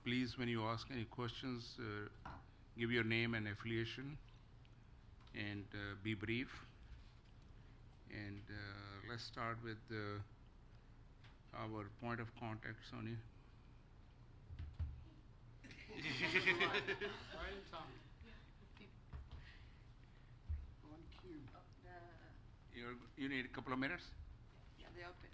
please, when you ask any questions, give your name and affiliation, and be brief. And let's start with our point of contact, Sonia. Right in time. On cue. You need a couple of minutes? Yeah, the update.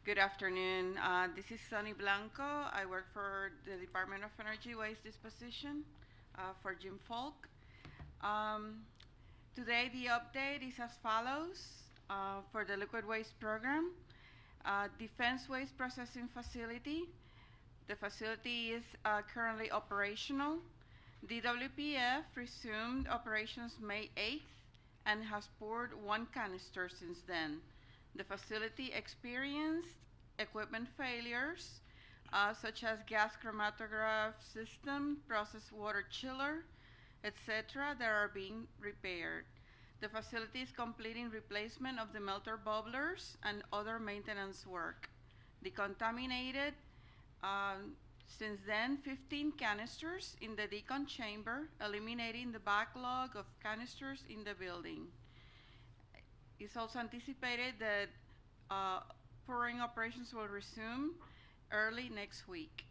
Good afternoon. This is Sonny Blanco. I work for the Department of Energy Waste Disposition for Jim Falk. Today the update is as follows for the liquid waste program. Defense Waste Processing Facility. The facility is currently operational. DWPF resumed operations May 8th and has poured 1 canister since then. The facility experienced equipment failures such as gas chromatograph system, process water chiller, etc. that are being repaired. The facility is completing replacement of the melter bubblers and other maintenance work. Decontaminated since then 15 canisters in the decon chamber, eliminating the backlog of canisters in the building. It's also anticipated that pouring operations will resume early next week.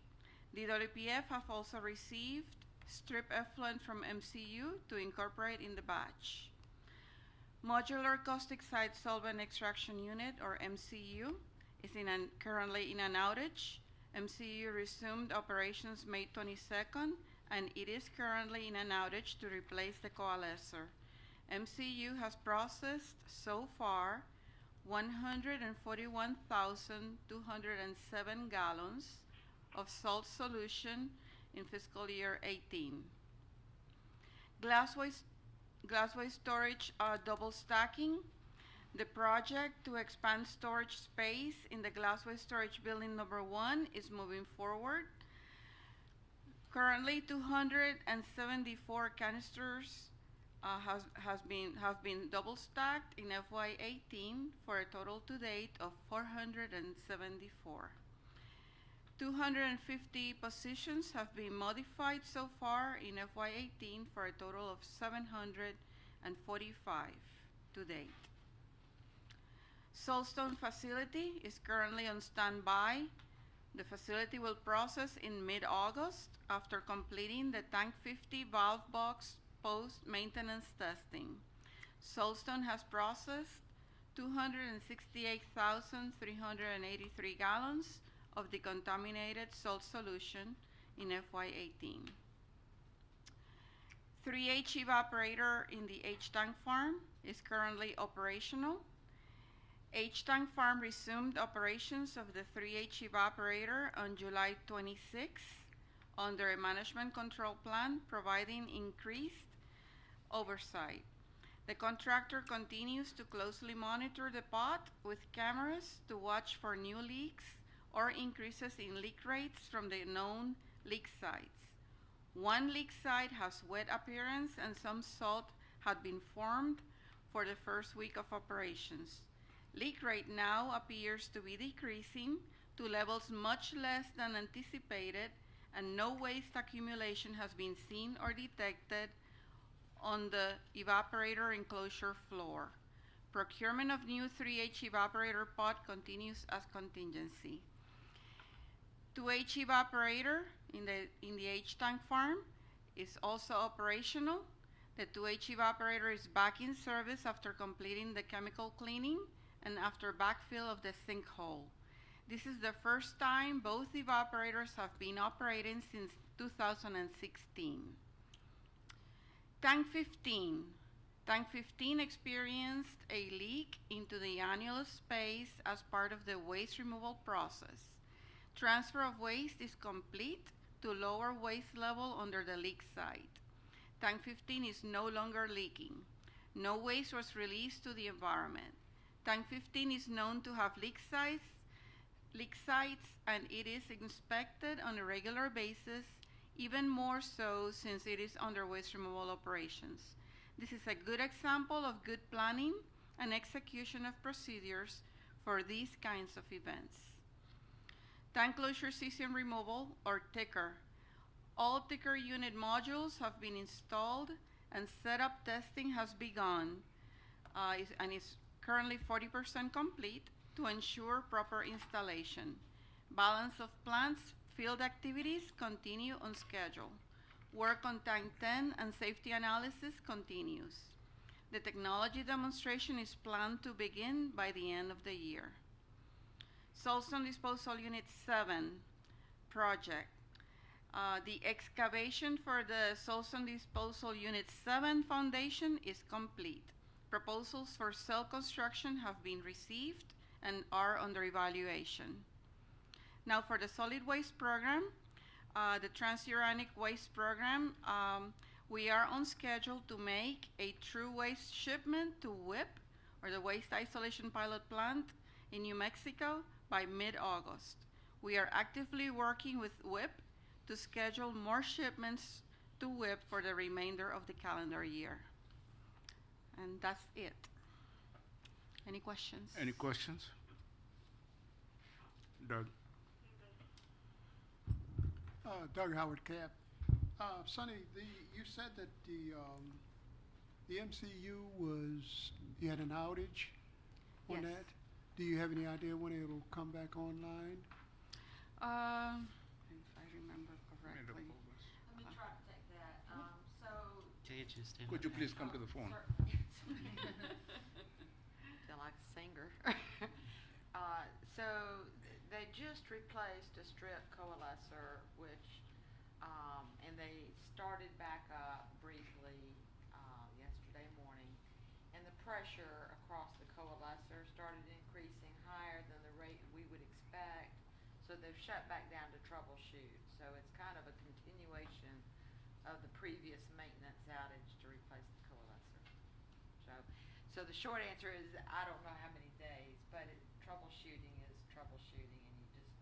DWPF have also received strip effluent from MCU to incorporate in the batch. Modular Caustic Site Solvent Extraction Unit, or MCU, is currently in an outage. MCU resumed operations May 22nd, and it is currently in an outage to replace the coalescer. MCU has processed so far 141,207 gallons of salt solution in fiscal year 18. Glass waste storage double stacking. The project to expand storage space in the glass waste storage building number 1 is moving forward. Currently 274 canisters have been double stacked in FY18 for a total to date of 474. 250 positions have been modified so far in FY18 for a total of 745 to date. Saltstone facility is currently on standby. The facility will process in mid-August after completing the Tank 50 valve box post-maintenance testing. Saltstone has processed 268,383 gallons of decontaminated salt solution in FY18. 3H evaporator in the H-Tank farm is currently operational. H-Tank farm resumed operations of the 3H evaporator on July 26 under a management control plan, providing increased oversight. The contractor continues to closely monitor the pot with cameras to watch for new leaks or increases in leak rates from the known leak sites. 1 leak site has wet appearance and some salt had been formed for the first week of operations. Leak rate now appears to be decreasing to levels much less than anticipated, and no waste accumulation has been seen or detected on the evaporator enclosure floor. Procurement of new 3H evaporator pot continues as contingency. 2H evaporator in the H-Tank farm is also operational. The 2H evaporator is back in service after completing the chemical cleaning and after backfill of the sinkhole. This is the first time both evaporators have been operating since 2016. Tank 15. Tank 15 experienced a leak into the annulus space as part of the waste removal process. Transfer of waste is complete to lower waste level under the leak site. Tank 15 is no longer leaking. No waste was released to the environment. Tank 15 is known to have leak sites, and it is inspected on a regular basis, even more so since it is under waste removal operations. This is a good example of good planning and execution of procedures for these kinds of events. Tank closure system removal, or ticker. All ticker unit modules have been installed and setup testing has begun and is currently 40% complete to ensure proper installation. Balance of plant's field activities continue on schedule. Work on Tank 10 and safety analysis continues. The technology demonstration is planned to begin by the end of the year. Saltstone Disposal Unit 7 project. The excavation for the Saltstone Disposal Unit 7 foundation is complete. Proposals for cell construction have been received and are under evaluation. Now for the solid waste program, the transuranic waste program, we are on schedule to make a true waste shipment to WIP, or the Waste Isolation Pilot Plant in New Mexico, by mid-August. We are actively working with WIP to schedule more shipments to WIP for the remainder of the calendar year. And that's it. Any questions? Any questions? Doug? Doug Howard Cap. Sonny, you said that the MCU was, you had an outage on Yes. that? Do you have any idea when it'll come back online? If I remember correctly. Let me try to take that. Could you please come to the phone? Feel like a singer. So they just replaced a strip coalescer, which, and they started back up briefly yesterday morning, and the pressure across the coalescer started increasing higher than the rate we would expect. So they've shut back down to troubleshoot. So it's kind of a continuation of the previous maintenance outage to replace the coalescer. So the short answer is I don't know how many days, but troubleshooting is troubleshooting, and you just,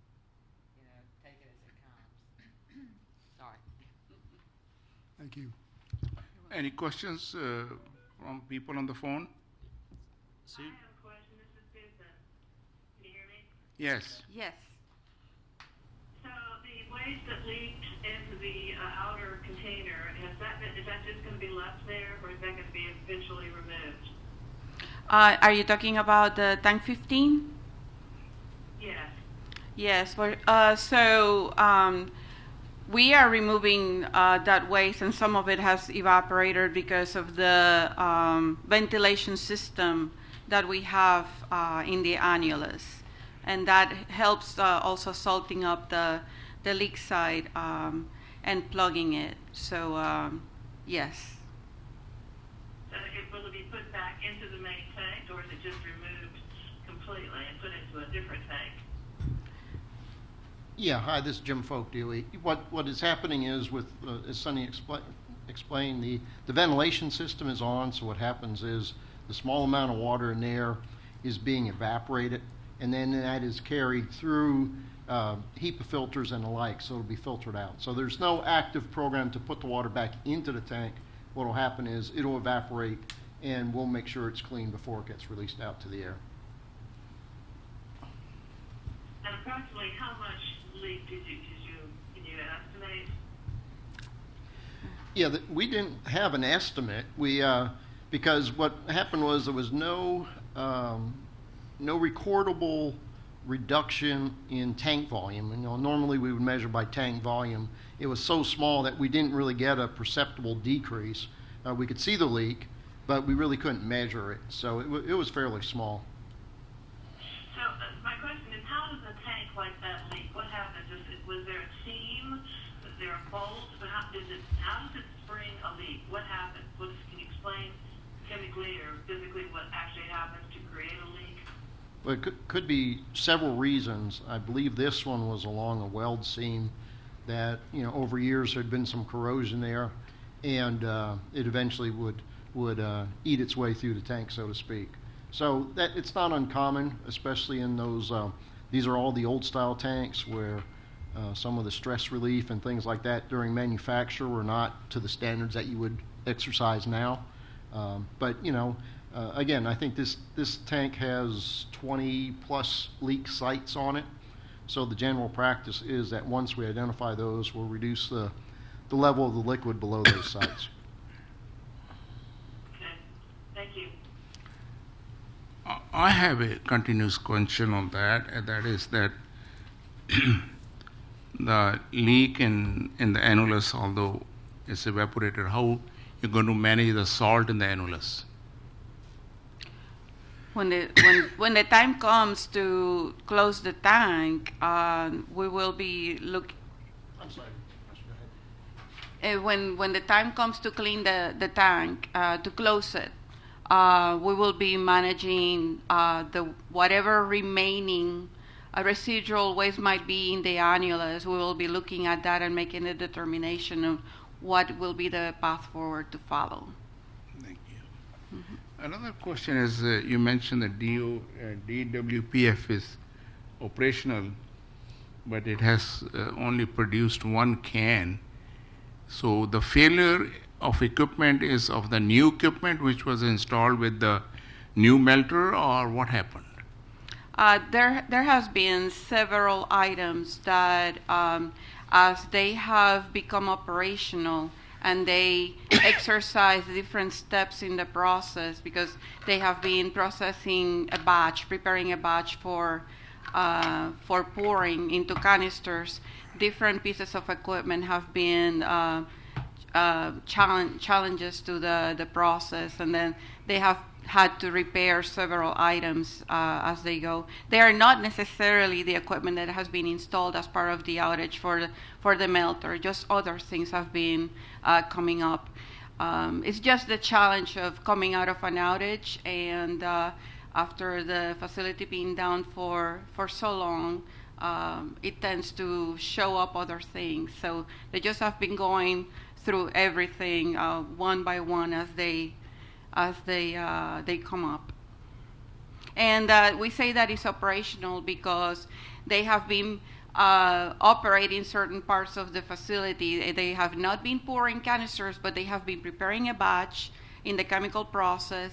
take it as it comes. Sorry. Thank you. Any questions from people on the phone? I have a question. This is Susan. Can you hear me? Yes. Yes. So the waste that leaked into the outer container, is that just going to be left there, or is that going to be eventually removed? Are you talking about the tank 15? Yes. Yes. We are removing that waste, and some of it has evaporated because of the ventilation system that we have in the annulus, and that helps also salting up the leak side and plugging it. So yes. Will it be put back into the main tank, or is it just removed completely and put into a different tank? Yeah, hi, this is Jim Folk, DOE. What is happening is, with as Sonny explained, the ventilation system is on, so what happens is the small amount of water in there is being evaporated, and then that is carried through HEPA filters and the like, so it'll be filtered out. So there's no active program to put the water back into the tank. What will happen is it'll evaporate, and we'll make sure it's clean before it gets released out to the air. And approximately how much leak can you estimate? Yeah, we didn't have an estimate. Because what happened was there was no recordable reduction in tank volume. Normally we would measure by tank volume. It was so small that we didn't really get a perceptible decrease. We could see the leak, but we really couldn't measure it. So it was fairly small. So my question is, how does a tank like that leak? What happens? Was there a seam? Was there a bolt? How does it spring a leak? What happens? Can you explain chemically or physically what actually happens to create a leak? Well, it could be several reasons. I believe this one was along a weld seam that, over years there had been some corrosion there, and it eventually would eat its way through the tank, so to speak. So that it's not uncommon, especially in those. These are all the old style tanks where some of the stress relief and things like that during manufacture were not to the standards that you would exercise now. But Again, I think this tank has 20-plus leak sites on it. So the general practice is that once we identify those, we'll reduce the level of the liquid below those sites. Okay, thank you. I have a continuous question on that, and that is that the leak in the annulus, although it's evaporated, how you're going to manage the salt in the annulus? When the time comes to close the tank, we will be I'm sorry. Go ahead. when the time comes to clean the tank, to close it, we will be managing the whatever remaining residual waste might be in the annulus. We will be looking at that and making a determination of what will be the path forward to follow. Thank you. Another question is, you mentioned that DWPF is operational, but it has only produced one can. So the failure of equipment is of the new equipment which was installed with the new melter, or what happened? There has been several items that, as they have become operational and they exercise different steps in the process, because they have been processing a batch, preparing a batch for pouring into canisters, different pieces of equipment have been challenges to the process, and then they have had to repair several items as they go. They are not necessarily the equipment that has been installed as part of the outage for the melter. Just other things have been coming up. It's just the challenge of coming out of an outage, and after the facility being down for so long, it tends to show up other things. So they just have been going through everything one by one as they come up. And we say that it's operational because they have been operating certain parts of the facility. They have not been pouring canisters, but they have been preparing a batch in the chemical process,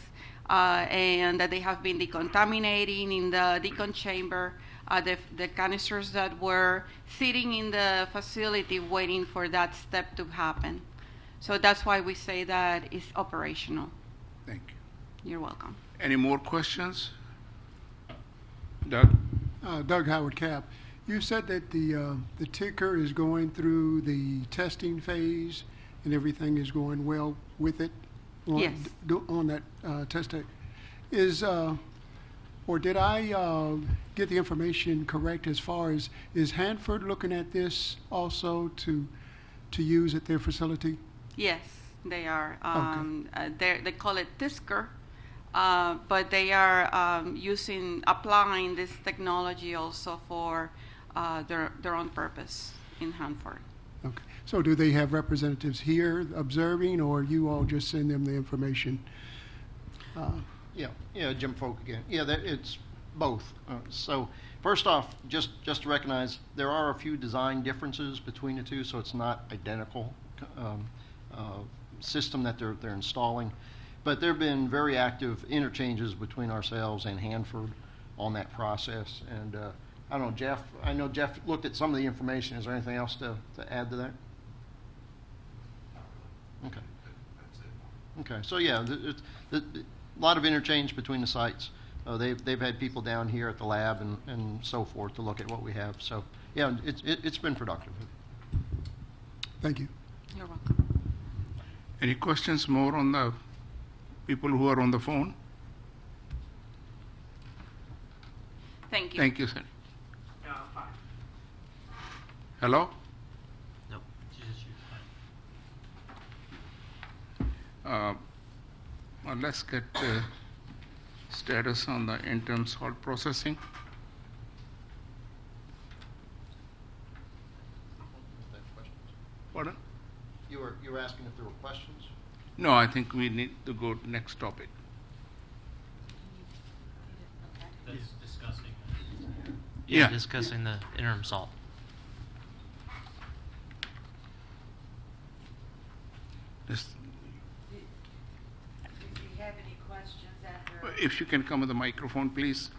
and that they have been decontaminating in the decon chamber the canisters that were sitting in the facility waiting for that step to happen. So that's why we say that it's operational. Thank you. You're welcome. Any more questions? Doug? Doug Howard Cap, you said that the ticker is going through the testing phase and everything is going well with it? Yes. On that test deck. Or did I get the information correct as far as, is Hanford looking at this also to use at their facility? Yes, they are. Okay. They call it TISCR, but they are applying this technology also for their own purpose in Hanford. Okay. So do they have representatives here observing, or you all just send them the information? Yeah, Jim Folk again. Yeah, it's both. So first off, just to recognize, there are a few design differences between the two, so it's not identical system that they're installing. But there have been very active interchanges between ourselves and Hanford on that process. And I don't know, Jeff, I know Jeff looked at some of the information. Is there anything else to add to that? Okay. Okay, so yeah, a lot of interchange between the sites. They've had people down here at the lab and so forth to look at what we have. So yeah, it's been productive. Thank you. You're welcome. Any questions more on the people who are on the phone? Thank you. Thank you, sir. No, fine. Hello? No, just Well, let's get status on the interim salt processing. Pardon? You were asking if there were questions? No, I think we need to go to next topic. That's discussing. Yeah. Discussing the interim salt. This- If you have any questions, that If you can come with the microphone, please.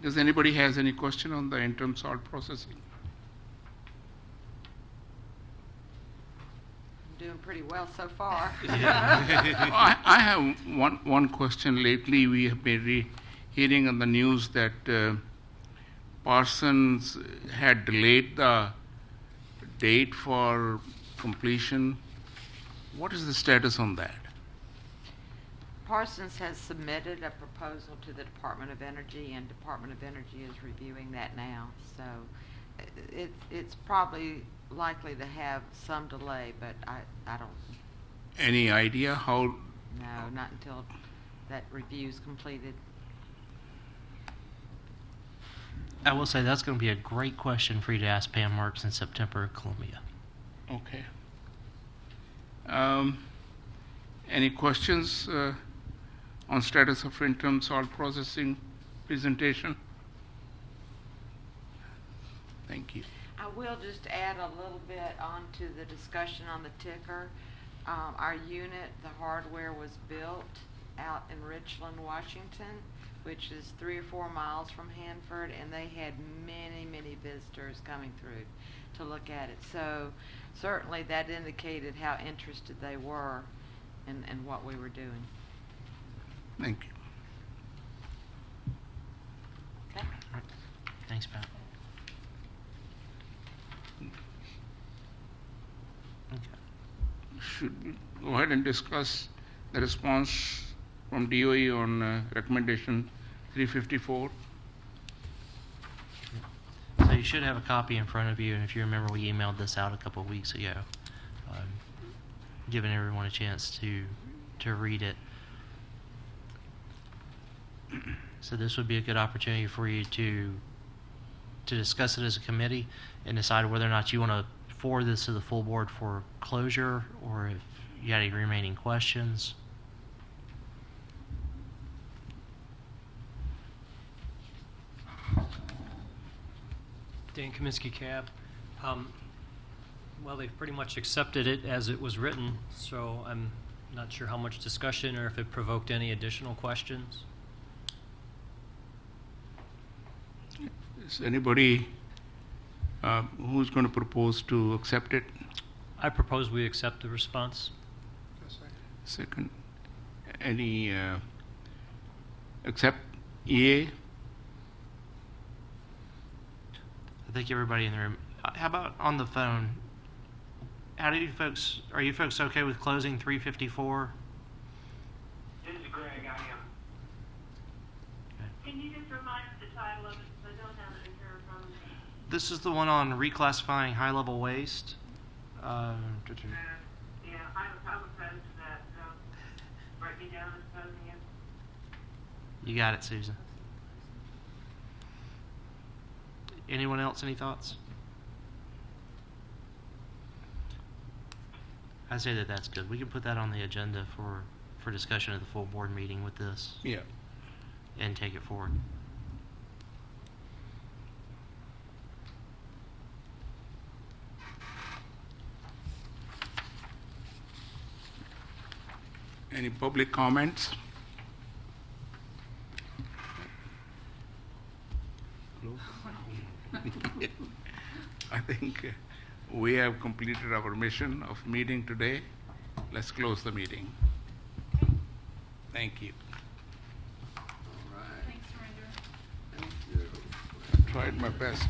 Does anybody has any question on the interim salt processing? I'm doing pretty well so far. I have one question. Lately, we have been hearing on the news that Parsons had delayed the date for completion. What is the status on that? Parsons has submitted a proposal to the Department of Energy, and Department of Energy is reviewing that now. So it's probably likely to have some delay, but I don't Any idea how? know, not until that review's completed. I will say that's going to be a great question for you to ask Pam Marks in September at Columbia. Okay. Any questions on status of interim salt processing presentation? Thank you. I will just add a little bit onto the discussion on the ticker. Our unit, the hardware was built out in Richland, Washington, which is 3 or 4 miles from Hanford, and they had many visitors coming through to look at it. So certainly that indicated how interested they were in what we were doing. Thank you. Okay. Thanks, Pat. Okay. Should we go ahead and discuss the response from DOE on recommendation 354? So you should have a copy in front of you, and if you remember, we emailed this out a couple of weeks ago, giving everyone a chance to read it. So this would be a good opportunity for you to discuss it as a committee and decide whether or not you want to forward this to the full board for closure, or if you had any remaining questions. Dan Kaminsky, Cab. Well, they've pretty much accepted it as it was written, so I'm not sure how much discussion or if it provoked any additional questions. Is anybody who's going to propose to accept it? I propose we accept the response. Second. Any accept EA? I think everybody in the room. How about on the phone? How do you folks? Are you folks okay with closing 354? This is Greg, I am. Can you just remind us the title of it? I don't have it in here from me. This is the one on reclassifying high-level waste. Yeah, I'm opposed to that, so write me down as opposing it. You got it, Susan. Anyone else? Any thoughts? I say that that's good. We can put that on the agenda for discussion at the full board meeting with this Yeah. and take it forward. Any public comments? I think we have completed our mission of meeting today. Let's close the meeting. Thank you. Thanks, Surrender. Tried my best.